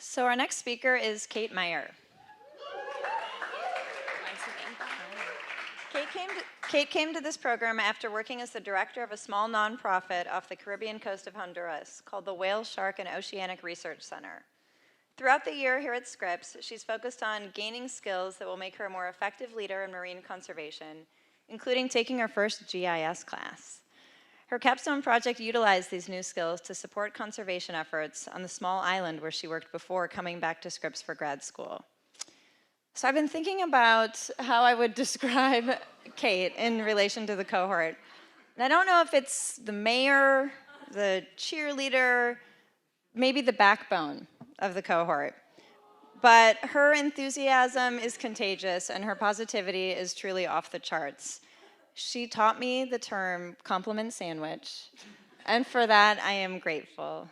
So our next speaker is Kate Meyer. Kate came to this program after working as the director of a small nonprofit off the Caribbean coast of Honduras called the Whale, Shark, and Oceanic Research Center. Throughout the year here at Scripps, she's focused on gaining skills that will make her a more effective leader in marine conservation, including taking her first GIS class. Her capstone project utilized these new skills to support conservation efforts on the small island where she worked before coming back to Scripps for grad school. So I've been thinking about how I would describe Kate in relation to the cohort. And I don't know if it's the mayor, the cheerleader, maybe the backbone of the cohort. But her enthusiasm is contagious and her positivity is truly off the charts. She taught me the term compliment sandwich, and for that I am grateful.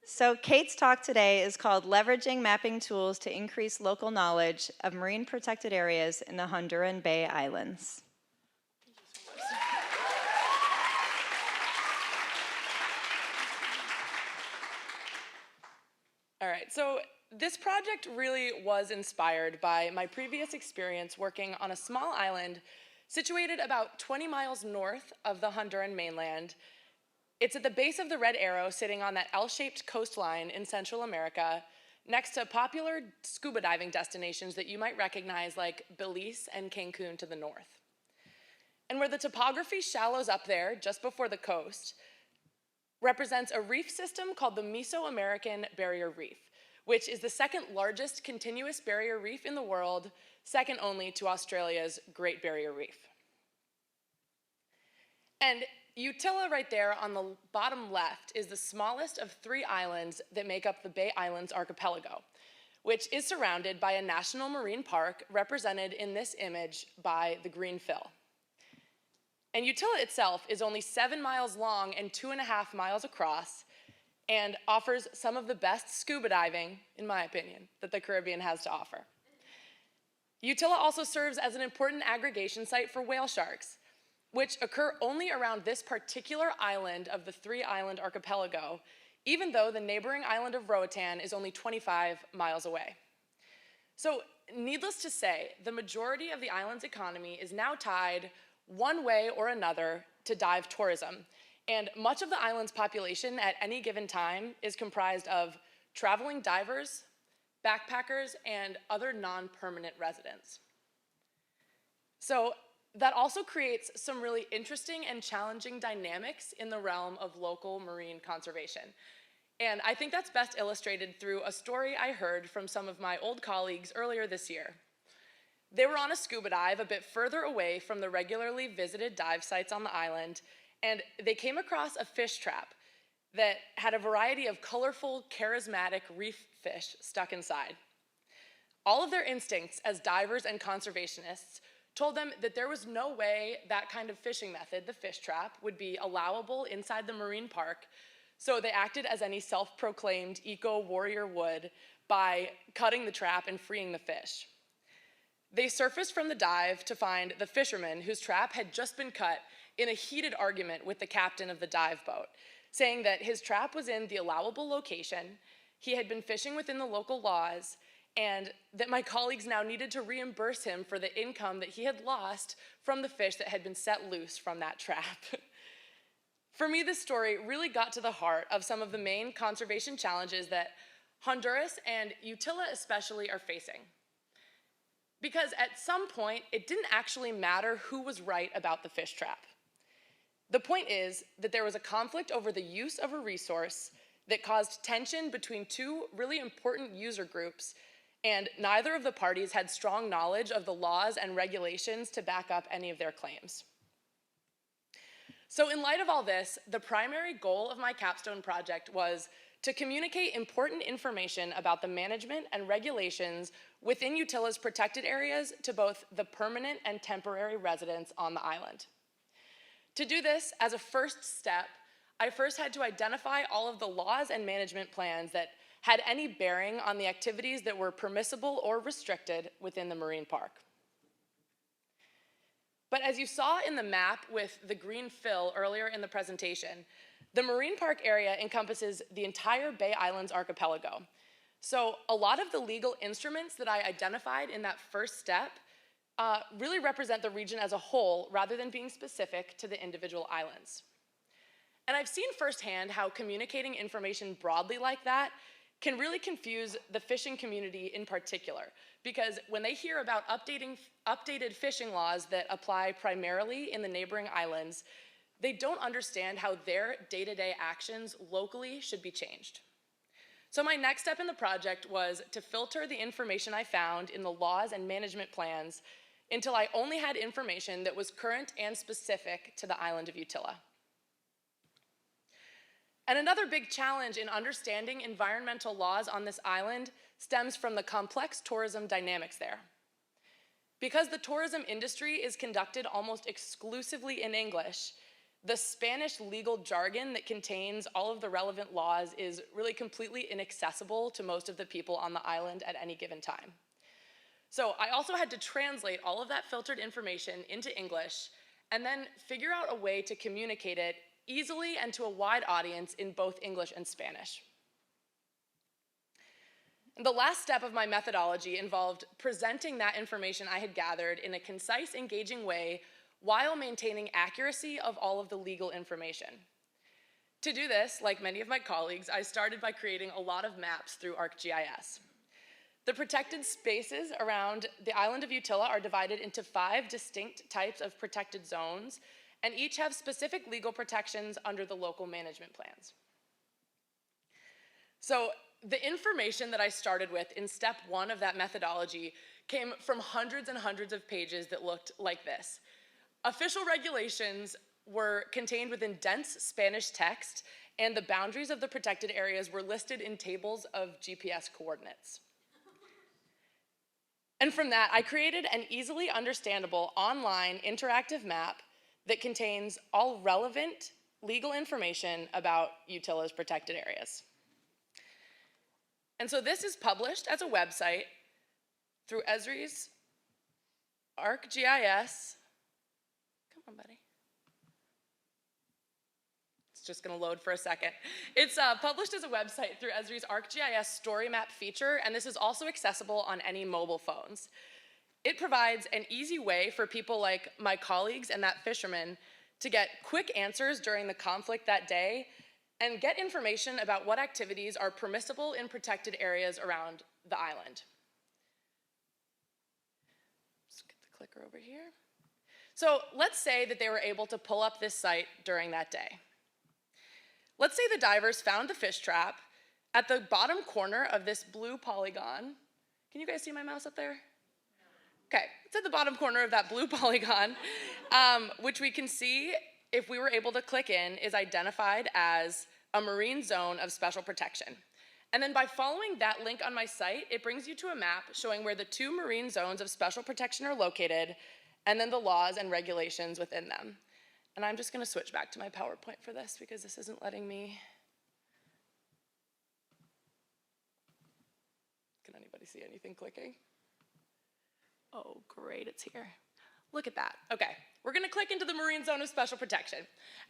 So Kate's talk today is called Leveraging Mapping Tools to Increase Local Knowledge of Marine Protected Areas in the Honduran Bay Islands. All right, so this project really was inspired by my previous experience working on a small island situated about 20 miles north of the Honduran mainland. It's at the base of the Red Arrow, sitting on that L-shaped coastline in Central America, next to popular scuba diving destinations that you might recognize like Belize and Cancun to the north. And where the topography shallows up there, just before the coast, represents a reef system called the Mesoamerican Barrier Reef, which is the second largest continuous barrier reef in the world, second only to Australia's Great Barrier Reef. And Utila right there on the bottom left is the smallest of 3 islands that make up the Bay Islands archipelago, which is surrounded by a national marine park represented in this image by the green fill. And Utila itself is only 7 miles long and 2.5 miles across and offers some of the best scuba diving, in my opinion, that the Caribbean has to offer. Utila also serves as an important aggregation site for whale sharks, which occur only around this particular island of the 3-island archipelago, even though the neighboring island of Roatan is only 25 miles away. So, needless to say, the majority of the island's economy is now tied one way or another to dive tourism, and much of the island's population at any given time is comprised of traveling divers, backpackers, and other non-permanent residents. So, that also creates some really interesting and challenging dynamics in the realm of local marine conservation. And I think that's best illustrated through a story I heard from some of my old colleagues earlier this year. They were on a scuba dive a bit further away from the regularly visited dive sites on the island, and they came across a fish trap that had a variety of colorful, charismatic reef fish stuck inside. All of their instincts as divers and conservationists told them that there was no way that kind of fishing method, the fish trap, would be allowable inside the marine park, so they acted as any self-proclaimed eco-warrior would by cutting the trap and freeing the fish. They surfaced from the dive to find the fisherman whose trap had just been cut in a heated argument with the captain of the dive boat, saying that his trap was in the allowable location, he had been fishing within the local laws, and that my colleagues now needed to reimburse him for the income that he had lost from the fish that had been set loose from that trap. For me, this story really got to the heart of some of the main conservation challenges that Honduras and Utila especially are facing. Because at some point, it didn't actually matter who was right about the fish trap. The point is that there was a conflict over the use of a resource that caused tension between 2 really important user groups, and neither of the parties had strong knowledge of the laws and regulations to back up any of their claims. So in light of all this, the primary goal of my capstone project was to communicate important information about the management and regulations within Utila's protected areas to both the permanent and temporary residents on the island. To do this, as a first step, I first had to identify all of the laws and management plans that had any bearing on the activities that were permissible or restricted within the marine park. But as you saw in the map with the green fill earlier in the presentation, the marine park area encompasses the entire Bay Islands archipelago, So a lot of the legal instruments that I identified in that first step really represent the region as a whole rather than being specific to the individual islands. And I've seen firsthand how communicating information broadly like that can really confuse the fishing community in particular, because when they hear about updated fishing laws that apply primarily in the neighboring islands, they don't understand how their day-to-day actions locally should be changed. So my next step in the project was to filter the information I found in the laws and management plans until I only had information that was current and specific to the island of Utila. And another big challenge in understanding environmental laws on this island stems from the complex tourism dynamics there. Because the tourism industry is conducted almost exclusively in English, the Spanish legal jargon that contains all of the relevant laws is really completely inaccessible to most of the people on the island at any given time. So I also had to translate all of that filtered information into English and then figure out a way to communicate it easily and to a wide audience in both English and Spanish. And the last step of my methodology involved presenting that information I had gathered in a concise, engaging way while maintaining accuracy of all of the legal information. To do this, like many of my colleagues, I started by creating a lot of maps through ArcGIS. The protected spaces around the island of Utila are divided into 5 distinct types of protected zones, and each have specific legal protections under the local management plans. So the information that I started with in step 1 of that methodology came from hundreds and hundreds of pages that looked like this. Official regulations were contained within dense Spanish text, and the boundaries of the protected areas were listed in tables of GPS coordinates. And from that, I created an easily understandable online interactive map that contains all relevant legal information about Utila's protected areas. And so this is published as a website through Esri's ArcGIS. Come on, buddy. It's just gonna load for a second. It's published as a website through Esri's ArcGIS Story Map feature, and this is also accessible on any mobile phones. It provides an easy way for people like my colleagues and that fisherman to get quick answers during the conflict that day and get information about what activities are permissible in protected areas around the island. Let's get the clicker over here. So let's say that they were able to pull up this site during that day. Let's say the divers found the fish trap at the bottom corner of this blue polygon. Can you guys see my mouse up there? Okay, it's at the bottom corner of that blue polygon, which we can see, if we were able to click in, is identified as a marine zone of special protection. And then by following that link on my site, it brings you to a map showing where the 2 marine zones of special protection are located, and then the laws and regulations within them. And I'm just gonna switch back to my PowerPoint for this because this isn't letting me. Can anybody see anything clicking? Oh, great, it's here. Look at that. Okay, we're gonna click into the Marine Zone of Special Protection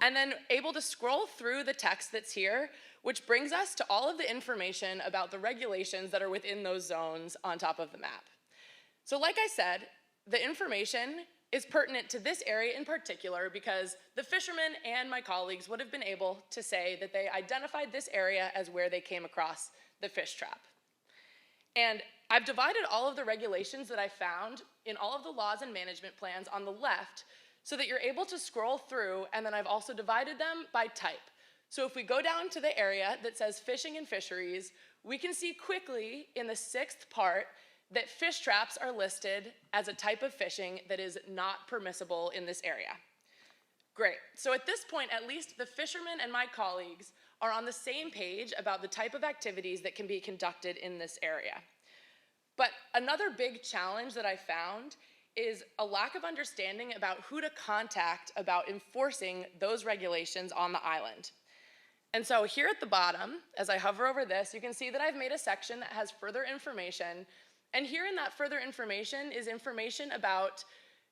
and then able to scroll through the text that's here, which brings us to all of the information about the regulations that are within those zones on top of the map. So like I said, the information is pertinent to this area in particular because the fishermen and my colleagues would have been able to say that they identified this area as where they came across the fish trap. And I've divided all of the regulations that I found in all of the laws and management plans on the left so that you're able to scroll through, and then I've also divided them by type. So if we go down to the area that says fishing and fisheries, we can see quickly in the 6th part that fish traps are listed as a type of fishing that is not permissible in this area. Great, so at this point, at least the fishermen and my colleagues are on the same page about the type of activities that can be conducted in this area. But another big challenge that I found is a lack of understanding about who to contact about enforcing those regulations on the island. And so here at the bottom, as I hover over this, you can see that I've made a section that has further information. And here in that further information is information about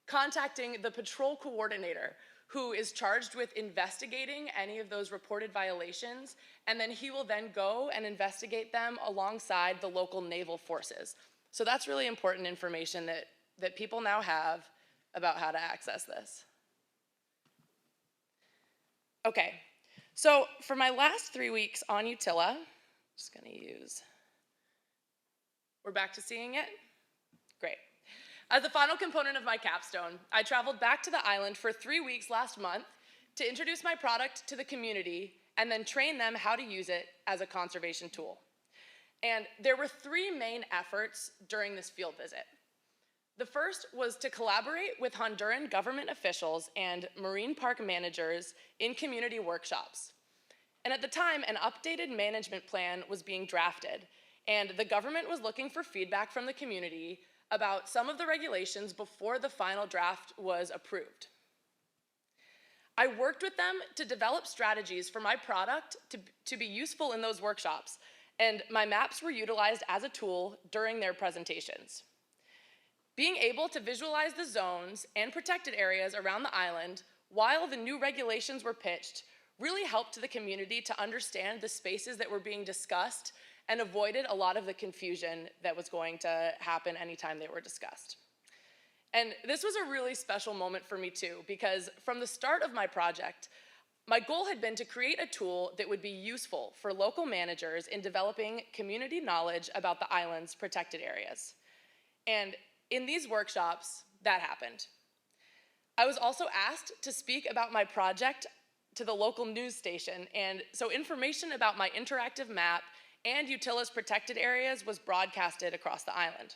contacting the patrol coordinator, who is charged with investigating any of those reported violations, and then he will then go and investigate them alongside the local naval forces. So that's really important information that people now have about how to access this. Okay, so for my last 3 weeks on Utila, just gonna use, we're back to seeing it? Great. As the final component of my capstone, I traveled back to the island for 3 weeks last month to introduce my product to the community and then train them how to use it as a conservation tool. And there were 3 main efforts during this field visit. The first was to collaborate with Honduran government officials and marine park managers in community workshops. And at the time, an updated management plan was being drafted, and the government was looking for feedback from the community about some of the regulations before the final draft was approved. I worked with them to develop strategies for my product to be useful in those workshops, and my maps were utilized as a tool during their presentations. Being able to visualize the zones and protected areas around the island while the new regulations were pitched really helped the community to understand the spaces that were being discussed and avoided a lot of the confusion that was going to happen anytime they were discussed. And this was a really special moment for me too, because from the start of my project, my goal had been to create a tool that would be useful for local managers in developing community knowledge about the island's protected areas. And in these workshops, that happened. I was also asked to speak about my project to the local news station, and so information about my interactive map and Utila's protected areas was broadcasted across the island.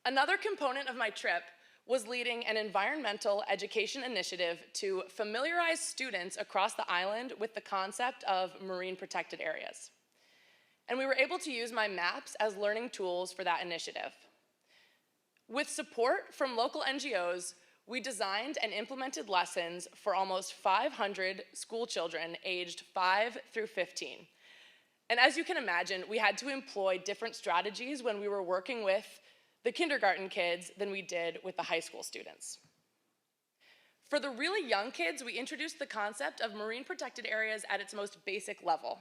Another component of my trip was leading an environmental education initiative to familiarize students across the island with the concept of marine protected areas. And we were able to use my maps as learning tools for that initiative. With support from local NGOs, we designed and implemented lessons for almost 500 school children aged 5 through 15. And as you can imagine, we had to employ different strategies when we were working with the kindergarten kids than we did with the high school students. For the really young kids, we introduced the concept of marine protected areas at its most basic level.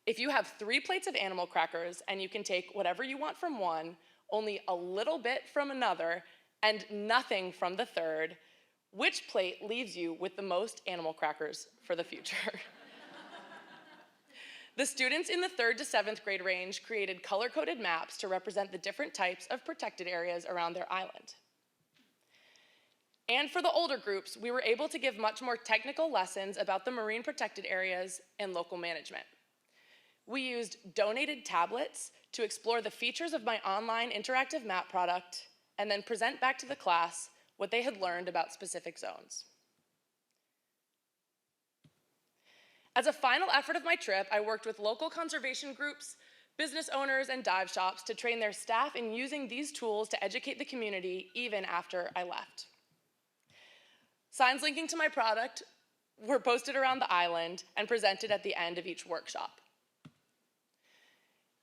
If you have 3 plates of animal crackers and you can take whatever you want from one, only a little bit from another, and nothing from the third, which plate leaves you with the most animal crackers for the future? The students in the 3rd to 7th grade range created color-coded maps to represent the different types of protected areas around their island. And for the older groups, we were able to give much more technical lessons about the marine protected areas and local management. We used donated tablets to explore the features of my online interactive map product and then present back to the class what they had learned about specific zones. As a final effort of my trip, I worked with local conservation groups, business owners, and dive shops to train their staff in using these tools to educate the community even after I left. Signs linking to my product were posted around the island and presented at the end of each workshop.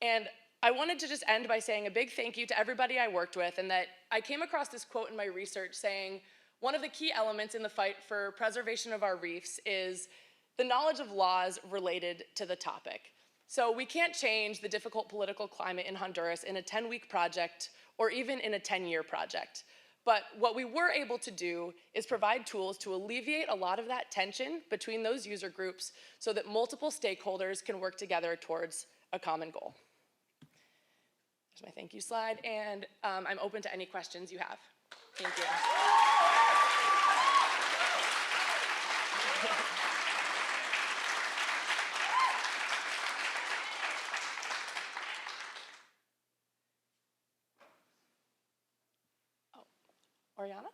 And I wanted to just end by saying a big thank you to everybody I worked with, and that I came across this quote in my research saying, one of the key elements in the fight for preservation of our reefs is the knowledge of laws related to the topic. So we can't change the difficult political climate in Honduras in a 10-week project or even in a 10-year project. But what we were able to do is provide tools to alleviate a lot of that tension between those user groups so that multiple stakeholders can work together towards a common goal. There's my thank you slide, and I'm open to any questions you have. Thank you. Oh, Oriana?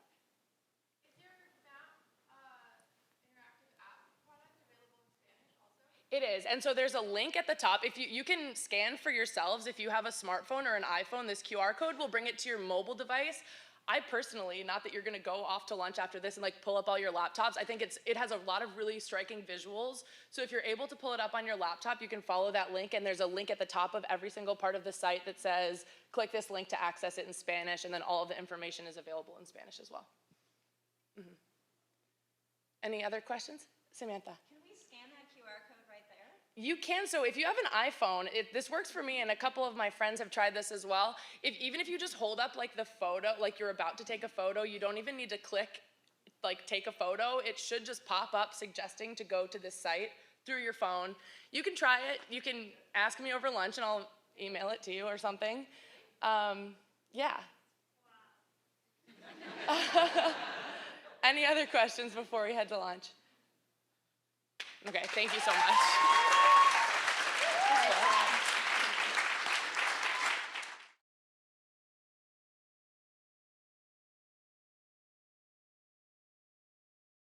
It is, and so there's a link at the top. If you can scan for yourselves if you have a smartphone or an iPhone, this QR code will bring it to your mobile device. I personally, not that you're gonna go off to lunch after this and like pull up all your laptops, I think it has a lot of really striking visuals. So if you're able to pull it up on your laptop, you can follow that link, and there's a link at the top of every single part of the site that says, click this link to access it in Spanish, and then all of the information is available in Spanish as well. Any other questions? Samantha. Can we scan that QR code right there? You can, so if you have an iPhone, this works for me, and a couple of my friends have tried this as well. Even if you just hold up like the photo, like you're about to take a photo, you don't even need to click like take a photo. It should just pop up suggesting to go to this site through your phone. You can try it. You can ask me over lunch and I'll email it to you or something. Yeah. Any other questions before we head to lunch? Okay, thank you so much.